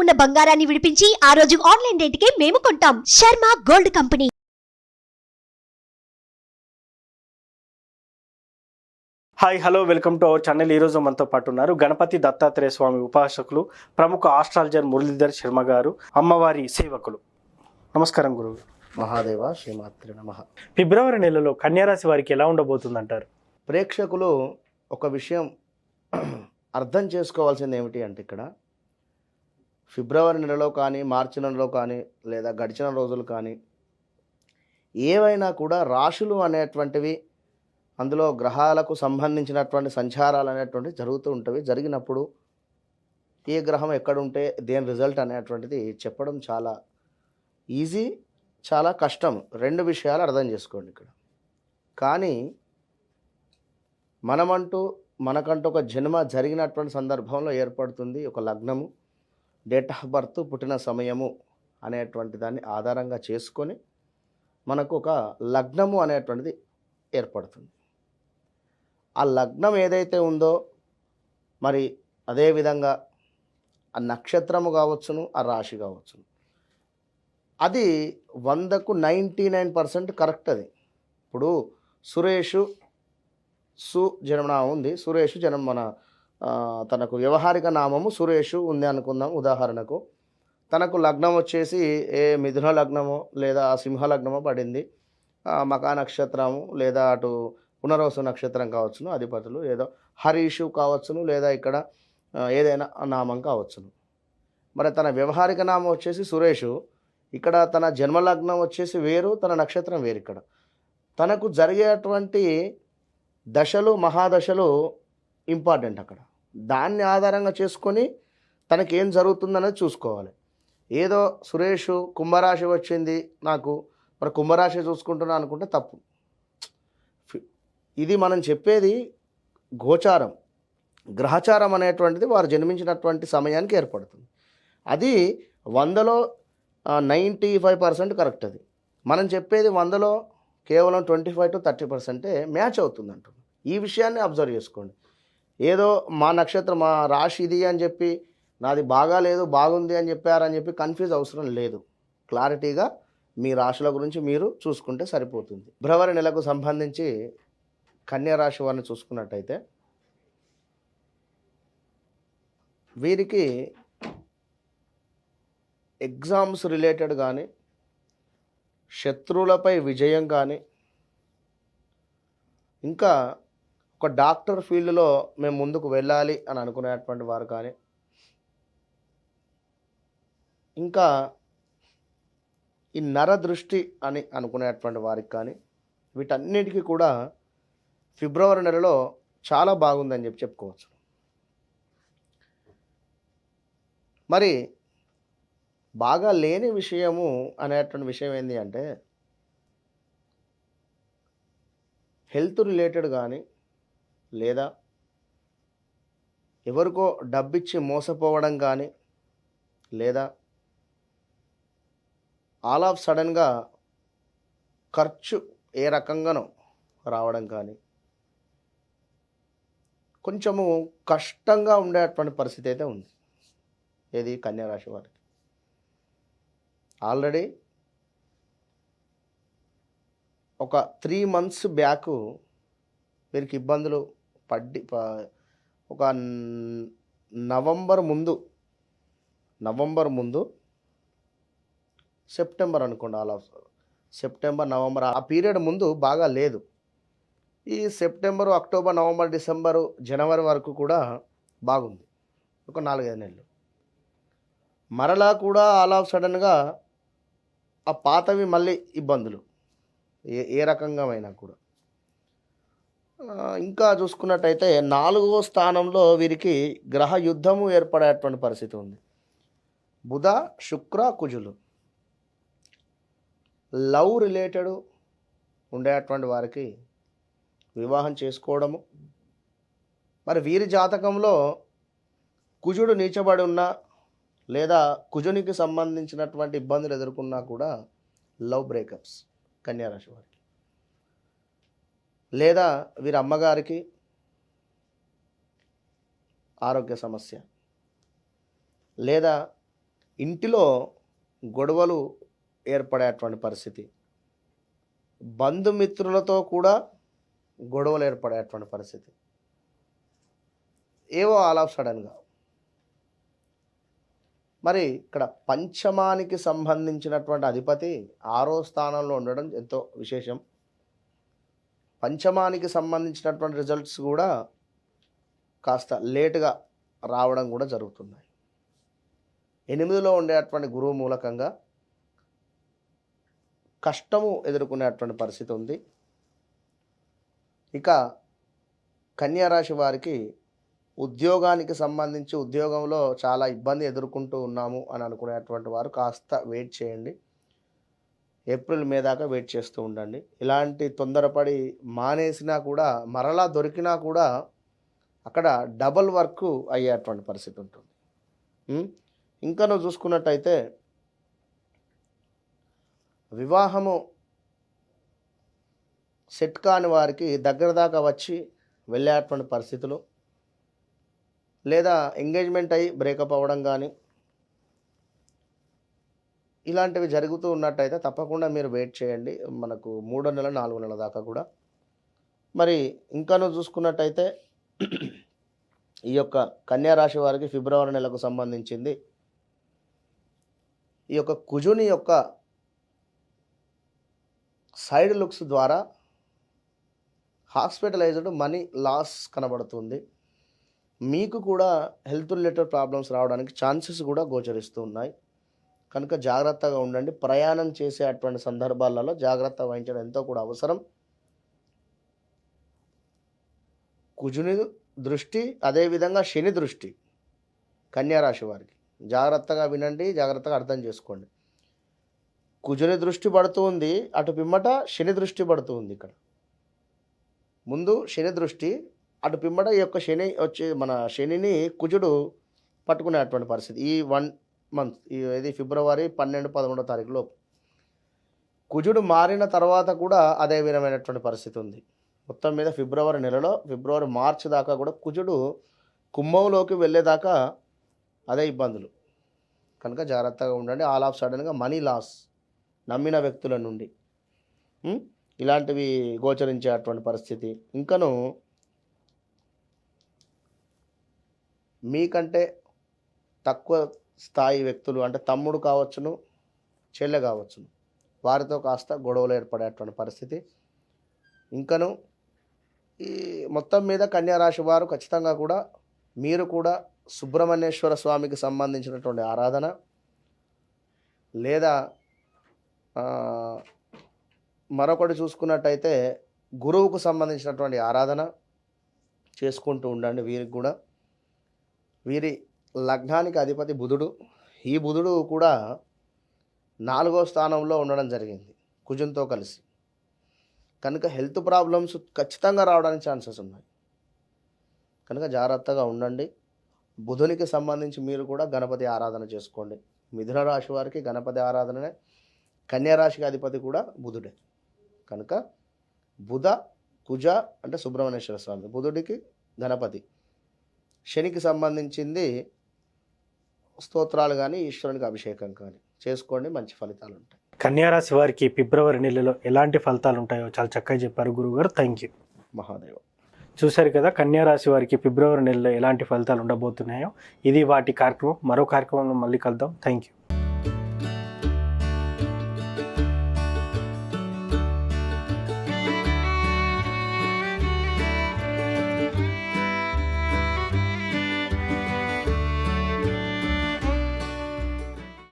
ఉన్న బంగారాన్ని విడిపించి ఆ రోజు ఆన్లైన్ రేటుకే మేము కొంటాం. Sharma gold company. Hi hello welcome to our channel. ఈరోజు మనతో పాటు ఉన్నారు గణపతి దత్తాత్రేయ స్వామి ఉపాసకులు, ప్రముఖ ఆస్ట్రాలజర్ మురళీధర్ శర్మ గారు, అమ్మవారి సేవకులు. నమస్కారం గురువు. మహాదేవ శ్రీమాత్రి నమః. ఫిబ్రవరి నెలలో కన్యారాశి వారికి ఎలా ఉండబోతుందంటారు? ప్రేక్షకులు ఒక విషయం అర్థం చేసుకోవాల్సింది ఏమిటి అంటే, ఇక్కడ ఫిబ్రవరి నెలలో కానీ మార్చి నెలలో కానీ లేదా గడిచిన రోజులు కానీ ఏవైనా కూడా రాశులు అనేటువంటివి, అందులో గ్రహాలకు సంబంధించినటువంటి సంచారాలు అనేటువంటివి జరుగుతూ ఉంటవి. జరిగినప్పుడు ఏ గ్రహం ఎక్కడుంటే దేని రిజల్ట్ అనేటువంటిది చెప్పడం చాలా ఈజీ, చాలా కష్టం. రెండు విషయాలు అర్థం చేసుకోండి ఇక్కడ. కానీ మనకంటూ ఒక జన్మ జరిగినటువంటి సందర్భంలో ఏర్పడుతుంది ఒక లగ్నము, డేట్ ఆఫ్ బర్త్, పుట్టిన సమయము అనేటువంటి దాన్ని ఆధారంగా చేసుకొని మనకు ఒక లగ్నము అనేటువంటిది ఏర్పడుతుంది. ఆ లగ్నం ఏదైతే ఉందో మరి అదేవిధంగా ఆ నక్షత్రము కావచ్చును, ఆ రాశి కావచ్చును, అది 100కు 99% కరెక్ట్. అది ఇప్పుడు సురేషు జన్మనామం ఉంది. సురేషు మన తనకు వ్యవహారిక నామము సురేషు ఉంది అనుకుందాం. ఉదాహరణకు తనకు లగ్నం వచ్చేసి ఏ మిథున లగ్నమో లేదా సింహ లగ్నమో పడింది. మకా నక్షత్రము లేదా అటు పునర్వసు నక్షత్రం కావచ్చును, అధిపతులు ఏదో హరీషు కావచ్చును, లేదా ఇక్కడ ఏదైనా నామం కావచ్చును. మరి తన వ్యవహారిక నామం వచ్చేసి సురేషు, ఇక్కడ తన జన్మలగ్నం వచ్చేసి వేరు, తన నక్షత్రం వేరు. ఇక్కడ తనకు జరిగేటువంటి దశలు, మహాదశలు ఇంపార్టెంట్. అక్కడ దాన్ని ఆధారంగా చేసుకొని తనకేం జరుగుతుందనేది చూసుకోవాలి. ఏదో సురేషు కుంభరాశి వచ్చింది నాకు, మరి కుంభరాశి చూసుకుంటున్నా అనుకుంటే తప్పు. ఇది మనం చెప్పేది గోచారం, గ్రహచారం అనేటువంటిది వారు జన్మించినటువంటి సమయానికి ఏర్పడుతుంది. అది 100లో 95% కరెక్ట్. అది మనం చెప్పేది 100లో కేవలం 25 to 30% మ్యాచ్ అవుతుంది అంటున్నాం. ఈ విషయాన్ని అబ్జర్వ్ చేసుకోండి. ఏదో మా నక్షత్రం, మా రాశి ఇది అని చెప్పి నాది బాగా లేదు బాగుంది అని చెప్పారని చెప్పి కన్ఫ్యూజ్ అవసరం లేదు. క్లారిటీగా మీ రాశుల గురించి మీరు చూసుకుంటే సరిపోతుంది. ఫిబ్రవరి నెలకు సంబంధించి కన్యా రాశి వారిని చూసుకున్నట్టయితే వీరికి ఎగ్జామ్స్ రిలేటెడ్ కానీ, శత్రువులపై విజయం కానీ, ఇంకా ఒక డాక్టర్ ఫీల్డ్లో మేము ముందుకు వెళ్ళాలి అని అనుకునేటువంటి వారు కానీ, ఇంకా ఈ నరదృష్టి అని అనుకునేటువంటి వారికి కానీ, వీటన్నిటికీ కూడా ఫిబ్రవరి నెలలో చాలా బాగుందని చెప్పుకోవచ్చు. మరి బాగా లేని విషయము అనేటువంటి విషయం ఏంటి అంటే, హెల్త్ రిలేటెడ్ కానీ, లేదా ఎవరికో డబ్బిచ్చి మోసపోవడం కానీ, లేదా ఆల్ ఆఫ్ సడన్గా ఖర్చు ఏ రకంగానో రావడం కానీ, కొంచెము కష్టంగా ఉండేటువంటి పరిస్థితి అయితే ఉంది. ఏది కన్యారాశి వారికి ఆల్రెడీ ఒక 3 months బ్యాక్ వీరికి ఇబ్బందులు ఒక నవంబర్ ముందు సెప్టెంబర్ అనుకోండి, ఆల్ ఆఫ్ సెప్టెంబర్, నవంబర్ ఆ పీరియడ్ ముందు బాగా లేదు. ఈ సెప్టెంబరు, అక్టోబర్, నవంబర్, డిసెంబరు, జనవరి వరకు కూడా బాగుంది. ఒక 4-5 నెలలు మరలా కూడా ఆల్ ఆఫ్ సడన్గా ఆ పాతవి మళ్ళీ ఇబ్బందులు ఏ రకంగా అయినా కూడా. ఇంకా చూసుకున్నట్టయితే 4వ స్థానంలో వీరికి గ్రహ యుద్ధము ఏర్పడేటువంటి పరిస్థితి ఉంది. బుధ, శుక్ర, కుజులు లవ్ రిలేటెడ్ ఉండేటువంటి వారికి వివాహం చేసుకోవడము. మరి వీరి జాతకంలో కుజుడు నీచబడి ఉన్నా, లేదా కుజునికి సంబంధించినటువంటి ఇబ్బందులు ఎదుర్కొన్నా కూడా లవ్ బ్రేకప్స్ కన్యారాశి వారికి, లేదా వీరి అమ్మగారికి ఆరోగ్య సమస్య, లేదా ఇంటిలో గొడవలు ఏర్పడేటువంటి పరిస్థితి, బంధుమిత్రులతో కూడా గొడవలు ఏర్పడేటువంటి పరిస్థితి, ఏవో ఆల్ ఆఫ్ సడన్గా. మరి ఇక్కడ పంచమానికి సంబంధించినటువంటి అధిపతి 6వ స్థానంలో ఉండడం ఎంతో విశేషం. పంచమానికి సంబంధించినటువంటి రిజల్ట్స్ కూడా కాస్త లేటుగా రావడం కూడా జరుగుతున్నాయి. 8లో ఉండేటువంటి గురువు మూలకంగా కష్టము ఎదుర్కొనేటువంటి పరిస్థితి ఉంది. ఇక కన్యా రాశి వారికి ఉద్యోగానికి సంబంధించి ఉద్యోగంలో చాలా ఇబ్బంది ఎదుర్కొంటూ ఉన్నాము అని అనుకునేటువంటి వారు కాస్త వెయిట్ చేయండి. ఏప్రిల్ మే దాకా వెయిట్ చేస్తూ ఉండండి. ఇలాంటి తొందరపడి మానేసినా కూడా మరలా దొరికినా కూడా అక్కడ డబల్ వర్క్ అయ్యేటువంటి పరిస్థితి ఉంటుంది. ఇంకా నువ్వు చూసుకున్నట్టయితే వివాహము సెట్ కాని వారికి దగ్గర దాకా వచ్చి వెళ్ళేటువంటి పరిస్థితులు, లేదా ఎంగేజ్మెంట్ అయ్యి బ్రేకప్ అవ్వడం కానీ ఇలాంటివి జరుగుతూ ఉన్నట్టయితే తప్పకుండా మీరు వెయిట్ చేయండి. మనకు 3వ నెల 4వ నెల దాకా కూడా. మరి ఇంకా నువ్వు చూసుకున్నట్టయితే ఈ యొక్క కన్యా రాశి వారికి ఫిబ్రవరి నెలకు సంబంధించింది ఈ యొక్క కుజుని యొక్క సైడ్ లుక్స్ ద్వారా హాస్పిటలైజ్డ్ మనీ లాస్ కనబడుతుంది. మీకు కూడా హెల్త్ రిలేటెడ్ ప్రాబ్లమ్స్ రావడానికి ఛాన్సెస్ కూడా గోచరిస్తూ ఉన్నాయి. కనుక జాగ్రత్తగా ఉండండి. ప్రయాణం చేసే అటువంటి సందర్భాలలో జాగ్రత్త వహించడం ఎంతో కూడా అవసరం. కుజుని దృష్టి, అదేవిధంగా శని దృష్టి కన్యా రాశి వారికి జాగ్రత్తగా వినండి, జాగ్రత్తగా అర్థం చేసుకోండి. కుజుని దృష్టి పడుతుంది, అటు పిమ్మట శని దృష్టి పడుతుంది. ఇక్కడ ముందు శని దృష్టి, అటు పిమ్మట ఈ యొక్క శని వచ్చి మన శనిని కుజుడు పట్టుకునేటువంటి పరిస్థితి. ఈ 1 మంత్ ఇది ఫిబ్రవరి 12-13వ తారీఖులో కుజుడు మారిన తర్వాత కూడా అదే విధమైనటువంటి పరిస్థితి ఉంది. మొత్తం మీద ఫిబ్రవరి నెలలో మార్చి దాకా కూడా కుజుడు కుంభంలోకి వెళ్ళేదాకా అదే ఇబ్బందులు. కనుక జాగ్రత్తగా ఉండండి. ఆల్ ఆఫ్ సడన్గా మనీ లాస్ నమ్మిన వ్యక్తుల నుండి ఇలాంటివి గోచరించేటువంటి పరిస్థితి. ఇంకను మీకంటే తక్కువ స్థాయి వ్యక్తులు, అంటే తమ్ముడు కావచ్చును, చెల్లె కావచ్చును, వారితో కాస్త గొడవలు ఏర్పడేటువంటి పరిస్థితి. ఇంకను ఈ మొత్తం మీద కన్యా రాశి వారు ఖచ్చితంగా కూడా మీరు కూడా సుబ్రహ్మణ్యేశ్వర స్వామికి సంబంధించినటువంటి ఆరాధన, లేదా మరొకటి చూసుకున్నట్టయితే గురువుకు సంబంధించినటువంటి ఆరాధన చేసుకుంటూ ఉండండి. వీరికి కూడా వీరి లగ్నానికి అధిపతి బుధుడు. ఈ బుధుడు కూడా 4వ స్థానంలో ఉండడం జరిగింది కుజునితో కలిసి. కనుక హెల్త్ ప్రాబ్లమ్స్ ఖచ్చితంగా రావడానికి ఛాన్సెస్ ఉన్నాయి. కనుక జాగ్రత్తగా ఉండండి. బుధునికి సంబంధించి మీరు కూడా గణపతి ఆరాధన చేసుకోండి. మిథున రాశి వారికి గణపతి ఆరాధననే, కన్యా రాశికి అధిపతి కూడా బుధుడే. కనుక బుధ కుజ అంటే సుబ్రహ్మణ్యేశ్వర స్వామి, బుధుడికి గణపతి, శనికి సంబంధించింది స్తోత్రాలు కానీ ఈశ్వరునికి అభిషేకం కానీ చేసుకోండి, మంచి ఫలితాలు ఉంటాయి. కన్యా రాశి వారికి ఫిబ్రవరి నెలలో ఎలాంటి ఫలితాలు ఉంటాయో చాలా చక్కగా చెప్పారు గురువుగారు. Thank you. మహాదేవ. చూశారు కదా కన్యా రాశి వారికి ఫిబ్రవరి నెలలో ఎలాంటి ఫలితాలు ఉండబోతున్నాయో. ఇది వాటి కార్యక్రమం. మరో కార్యక్రమంలో మళ్ళీ కలుద్దాం. Thank you.